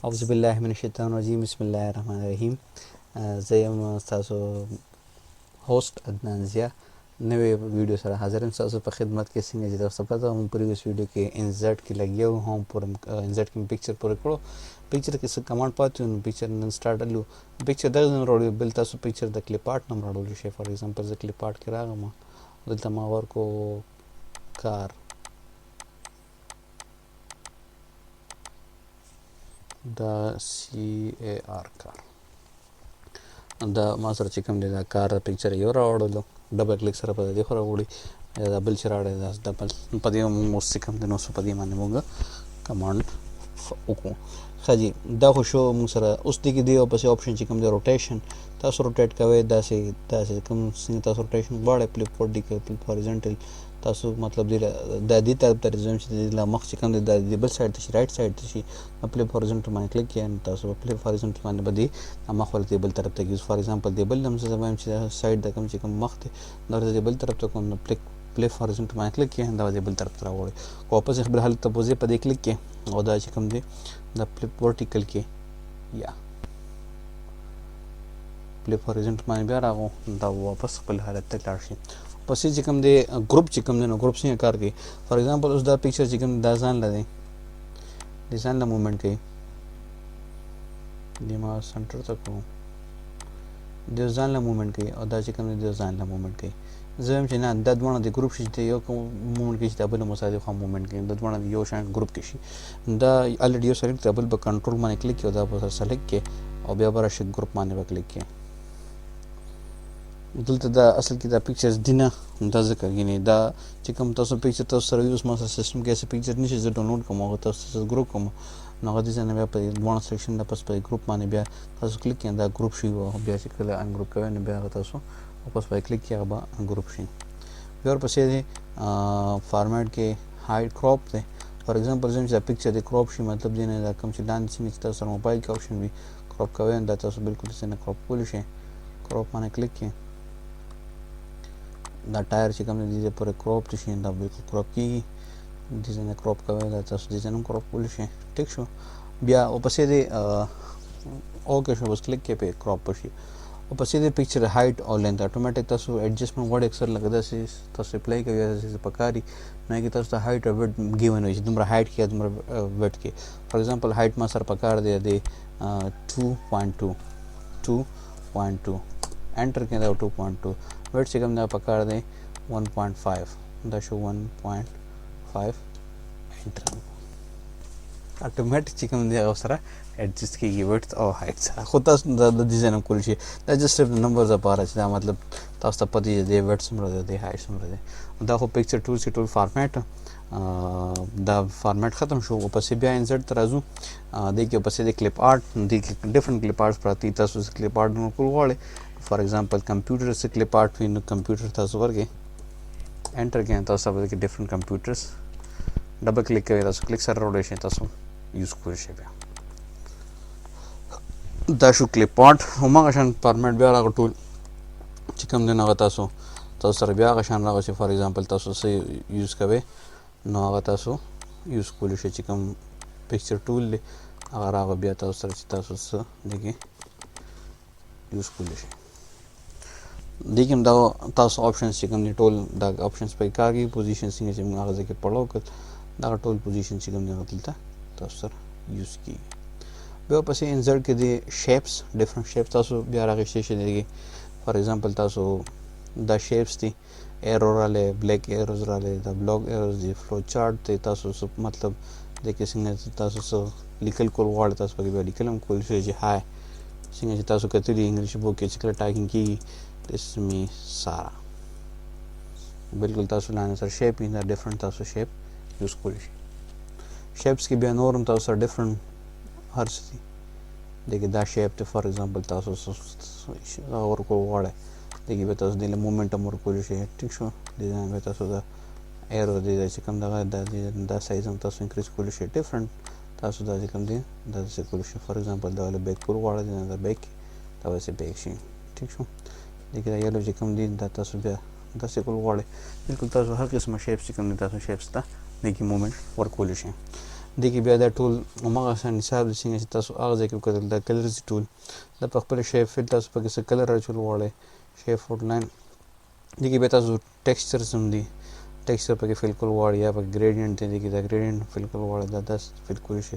أعوذ بالله من الشیطان الرجیم بسم الله الرحمن الرحیم. زه یم ستاسو هوست عدنان ضیا نوې ویډیو سره حاضر یم ستاسو په خدمت کې. څنګه چې تاسو پته هم پریویس ویډیو کې انزرټ کې لګیا و هم پورې انزرټ کې پکچر پورې کړو. پکچر کې څه کمانډ پاتې و نو پکچر نن سټارټ الو پکچر دغه نه راوړو بل تاسو پکچر د کلیپ آرټ نم راوړل شي. فار ایگزامپل زه کلیپ آرټ کې راغم دلته ما ورکو کار دا CAR کار دا ما سره چې کوم دی دا کار پکچر یو راوړلو ډبل کلیک سره په دې خو راوړي دا بل چې راوړی دا ډبل په دې موږ چې کوم دی نو په دې باندې موږ کمانډ وکړو. ښه جي دا خو شو موږ سره اوس دې کې دی او پسې آپشن چې کوم دی روټیشن تاسو روټیټ کوئ داسې کوم څنګه تاسو روټیشن غواړئ فلپ ورټیکل فلپ هاریزونټل تاسو مطلب دی د دې طرف ته رزوم چې د مخ چې کوم دی د بل سایډ ته شي رائټ سایډ ته شي فلپ هاریزونټل باندې کلیک کړئ تاسو فلپ هاریزونټل باندې بدی مخ ولته بل طرف ته کیږي. فار ایگزامپل دی بل هم څه وایم چې سایډ د کوم چې کوم مخ ته د بل طرف ته کوم فلپ هاریزونټل باندې کلیک کړئ دا د بل طرف ته راوړي او واپس خپل حالت ته پوزې په دې کلیک کړئ او دا چې کوم دی د فلپ ورټیکل کې یا فلپ هاریزونټل باندې بیا راغو دا واپس خپل حالت ته لاړ شي. پسې چې کوم دی ګروپ چې کوم دی نو ګروپ څنګه کار کوي. فار ایگزامپل اوس دا پکچر چې کوم دا ځان لدی د ځان له موومېنټ کوي د ما سنټر ته کوم د ځان له موومېنټ کوي او دا چې کوم دی د ځان له موومېنټ کوي. زه هم چې نه دا دواړه د ګروپ شي چې یو کوم موومېنټ کې چې دا بل مصادف هم موومېنټ کوي دا دواړه یو شان ګروپ کې شي. دا الریډي یو سلیکټ بل په کنټرول باندې کلیک کړئ دا به سلیکټ کړئ او بیا به راشي ګروپ باندې به کلیک کړئ. دلته دا اصل کې دا پکچرز دي نه دا ځکه یعنې دا چې کوم تاسو پکچر تاسو سره یوز ما سره سیسټم کې هسې پکچر نشي زه ډاونلوډ کوم هغه تاسو سره ګروپ کوم نو هغه دې ځای نه بیا په دواړه سیکشن نه پس په ګروپ باندې بیا تاسو کلیک کړئ دا ګروپ شي او بیا چې کله ان ګروپ کوئ نو بیا هغه تاسو واپس په کلیک کړئ هغه به ان ګروپ شي. بیا ورپسې دی فارمیټ کې هایډ کراپ دی. فار ایگزامپل زه چې دا پکچر دی کراپ شي مطلب دی نه دا کوم چې لاندې څنګه چې تاسو سره موبایل کې آپشن وي کراپ کوئ دا تاسو بالکل څنګه کراپ کولی شئ. کراپ باندې کلیک کړئ دا ټایر چې کوم دی پورې کراپ شي دا بالکل کراپ کیږي دې ځای کراپ کوئ دا تاسو دې ځای کراپ کولی شئ. ټیک شو. بیا ورپسې دی اوکې شو بس کلیک کړئ په کراپ شي. ورپسې دی پکچر هایټ او لینث اټومیټک تاسو ایډجسټمنټ غواړئ اکثر لکه داسې تاسو اپلای کوئ داسې پکاري نه کې تاسو ته هایټ او ویډ ګیون وي چې دومره هایټ کې دومره ویډ کې. فار ایگزامپل هایټ ما سره پکار دی د 2.2 انټر کړئ دا 2.2 ویډ چې کوم دا پکار دی 1.5 دا شو 1.5 انټر اټومیټک چې کوم دی هغه سره ایډجسټ کېږي ویډ او هایټ سره خو تاسو د ډیزاین هم کولی شي دا جسټ نمبرز لپاره چې دا مطلب تاسو ته پته دی ویډ څومره دی د هایټ څومره دی. دا خو پکچر ټول چې ټول فارمیټ دا فارمیټ ختم شو. ورپسې بیا انزرټ ته راځو دې کې ورپسې د کلیپ آرټ دې کې ډفرنټ کلیپ آرټس پراته دي تاسو کلیپ آرټ ډاونلوډ کول غواړئ. فار ایگزامپل کمپیوټر سے کلیپ آرټ وي نو کمپیوټر تاسو ورکړئ انټر کړئ تاسو به کې ډفرنټ کمپیوټرز ډبل کلیک کوئ تاسو کلیک سره راوړی شئ تاسو یوز کولی شئ. بیا دا شو کلیپ آرټ هماغه شان فارمیټ بیا راغی ټول چې کوم دی هغه تاسو سره بیا هغه شان راغی چې فار ایگزامپل تاسو څه یوز کوئ نو هغه تاسو یوز کولی شئ چې کوم پکچر ټول دی هغه راغی بیا تاسو سره چې تاسو څه دی کې یوز کولی شئ. دې کې هم دا تاسو آپشنز چې کوم دي ټول دا آپشنز پکې کار کوي. پوزیشن څنګه چې موږ هغه ځای کې پړاو کړ دا ټول پوزیشن چې کوم دی هغه دلته تاسو سره یوز کېږي. بیا ورپسې انزرټ کې دی شیپس ډفرنټ شیپس تاسو بیا راغوښتی شئ دی. فار ایگزامپل تاسو دا شیپس دي ایرو راغلی بلیک ایروز راغلی دا بلاک ایروز دي فلو چارټ دی تاسو مطلب د کې څنګه تاسو څه لیکل کول غواړئ تاسو پکې بیا لیکل هم کولی شئ چې های څنګه چې تاسو کتلي انګلیش بوک کې چې کله ټایپینګ کېږي اسمي سارا بالکل تاسو لاندې سره شیپ دا ډفرنټ تاسو شیپ یوز کولی شئ. شیپس کې بیا نور هم تاسو سره ډفرنټ هر څه دي دغه دا شیپ ته فار ایگزامپل تاسو ورکول غواړئ دغه به تاسو د موومېنټ هم ورکولی شئ. ټیک شو. دې به تاسو دا ایرو دی چې کوم دغه دا سایز هم تاسو انکریز کولی شئ ډفرنټ تاسو دا چې کوم دی دا څه کولی شئ. فار ایگزامپل دا بیک کول غواړئ دا بیک دا وسې بیک شي. ټیک شو. دغه دا یلو چې کوم دی دا تاسو بیا داسې کول غواړئ بالکل تاسو هر قسمه شیپس چې کوم دی تاسو شیپس ته دغه موومېنټ ورکولی شئ. دې کې بیا دا ټول هماغه شان حساب دي څنګه چې تاسو هغه ځای کې وکتل دا کلرز ټول دا په خپل شیپ فل تاسو پکې څه کلر اچول غواړئ شیپ آوټلاین دې کې بیا تاسو ټیکسچرز هم دي ټیکسچر پکې فل کول غواړئ یا پکې ګریډینټ دی کې دا ګریډینټ فل کول غواړئ دا داس فل کولی شي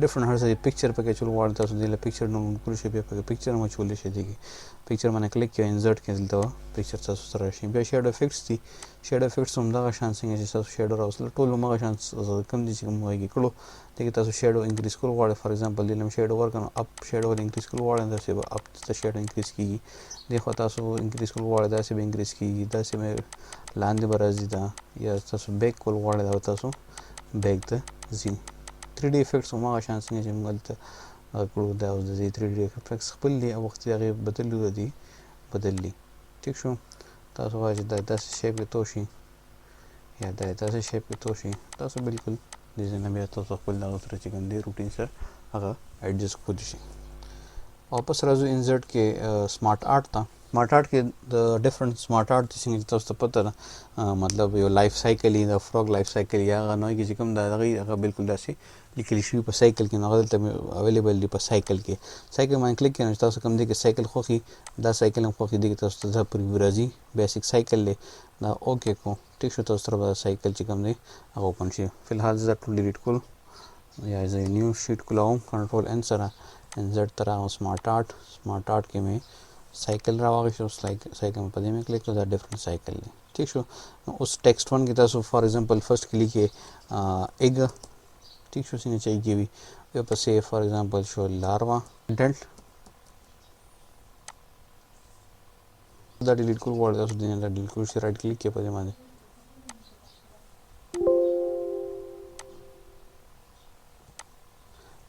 ډیفرنٹ هر څه پکچر پکې اچول غواړئ تاسو دې له پکچر نو کولی شي بیا پکې پکچر هم اچولی شي دې کې پکچر باندې کلیک کړئ انسرټ کې دلته پکچر تاسو سره راشي بیا شیډو افیکټس دي شیډو افیکټس هم دغه شان څنګه چې تاسو شیډو راوستل ټول هماغه شان کم دي چې کوم وایي کړو دې کې تاسو شیډو انکریز کول غواړئ فار ایگزامپل دې لم شیډو ورکنو اپ شیډو انکریز کول غواړئ داسې به اپ ته شیډو انکریز کیږي دې خو تاسو انکریز کول غواړئ داسې به انکریز کیږي داسې به لاندې به راځي دا یا تاسو بیک کول غواړئ دا تاسو بیک ته ځي 3D افیکټس هماغه شان څنګه چې موږ دلته کړو دا اوس د 3D افیکټس خپل دي او وخت یې هغې بدلو دي بدلي ټیک شو تاسو وایئ چې دا داسې شیپ کې تو شي یا دا داسې شیپ کې تو شي تاسو بالکل دې ځای نه بیا تاسو خپل دغه سره چې کوم دی روټین سره هغه ایډجسټ کولی شي واپس راځو انسرټ کې سمارټ آرټ ته سمارټ آرټ کې د ډیفرنٹ سمارټ آرټ څنګه تاسو ته پته ده مطلب یو لایف سایکل د فروګ لایف سایکل یا هغه نوې چې کوم دا هغه بالکل داسې لیکل شوي په سایکل کې نو هغه دلته اویلیبل دي په سایکل کې سایکل باندې کلیک کړئ نو تاسو کوم دی کې سایکل خوښي دا سایکل هم خوښي دی تاسو ته پریویو راځي بیسیک سایکل دی دا اوکې کو ټیک شو تاسو سره به سایکل چې کوم دی هغه اوپن شي فلحال زه ټول ډیلیټ کول یا زه نیو شیټ کولاوم کنټرول ان سره انسرټ ته راغلم سمارټ آرټ کې مې سایکل راواغېستو سایکل په دې مې کلیک کړو دا ډیفرنٹ سایکل دی ٹھیک شو اوس ټیکسټ ون کې تاسو فار ایگزامپل فرست کې لیکئ ایګ ٹھیک شو څنګه چې ایګ وي بیا پسې فار ایگزامپل شو لاروا ډلټ دا ډیلیټ کول غواړئ تاسو دې نه دا ډیلیټ کول شي رایټ کلیک کې په دې باندې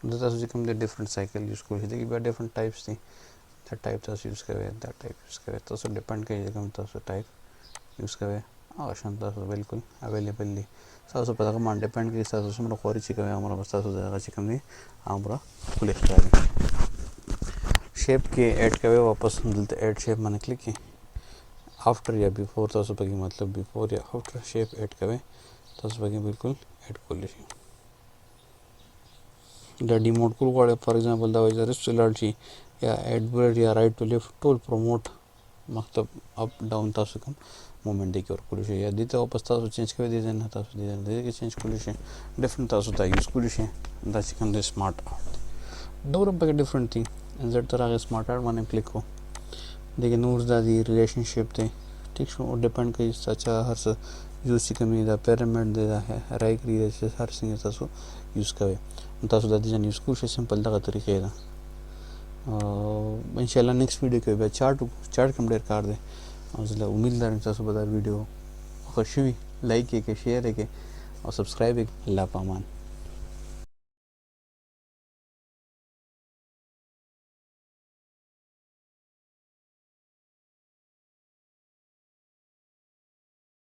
دا تاسو چې کوم دی ډیفرنٹ سایکل یوز کولی شئ دې کې بیا ډیفرنٹ ټایپس دي دا ټایپ تاسو یوز کوئ دا ټایپ یوز کوئ تاسو ډیپینډ کوي چې کوم تاسو ټایپ یوز کوئ هغه شان تاسو بالکل اویلیبل دي تاسو په دغه باندې ډیپینډ کوي تاسو څومره خواري چې کوئ هغومره بس تاسو دغه چې کوم دی هغومره ښکلی ښکاري شیپ کې ایډ کوئ واپس دلته ایډ شیپ باندې کلیک کړئ آفټر یا بیفور تاسو پکې مطلب بیفور یا آفټر شیپ ایډ کوئ تاسو پکې بالکل ایډ کولی شئ دا ډیموټ کول غواړئ فار ایگزامپل دا وایي چې ریسټ لاړ شي یا ایډ ورډ یا رایټ ټو لیفټ ټول پروموټ مطلب اپ ډاون تاسو کوم مومنټ دی کې ورکولی شئ یا دې ته واپس تاسو چینج کوئ دې ځای نه تاسو دې کې چینج کولی شئ ډیفرنٹ تاسو ته یوز کولی شئ دا چې کوم دی سمارټ آرټ ډور هم پکې ډیفرنٹ دي انسرټ ته راغی سمارټ آرټ باندې کلیک کړو دې کې نور دا دی ریلیشنشپ دی ټیک شو ډیپینډ کوي سچا هر څه یوز چې کوم دا پیرامډ دی دا رایګري دی هر څنګه تاسو یوز کوئ تاسو د دې ځای یوز کولی شئ سمپل دغه طریقې ده ان شاء الله نیکسټ ویډیو کې بیا چارټ کوم ډېر کار دی او زه امید لرم تاسو به دا ویډیو خوښ شوي لایک یې کړئ شیر یې کړئ او سبسکرایب یې کړئ الله په امان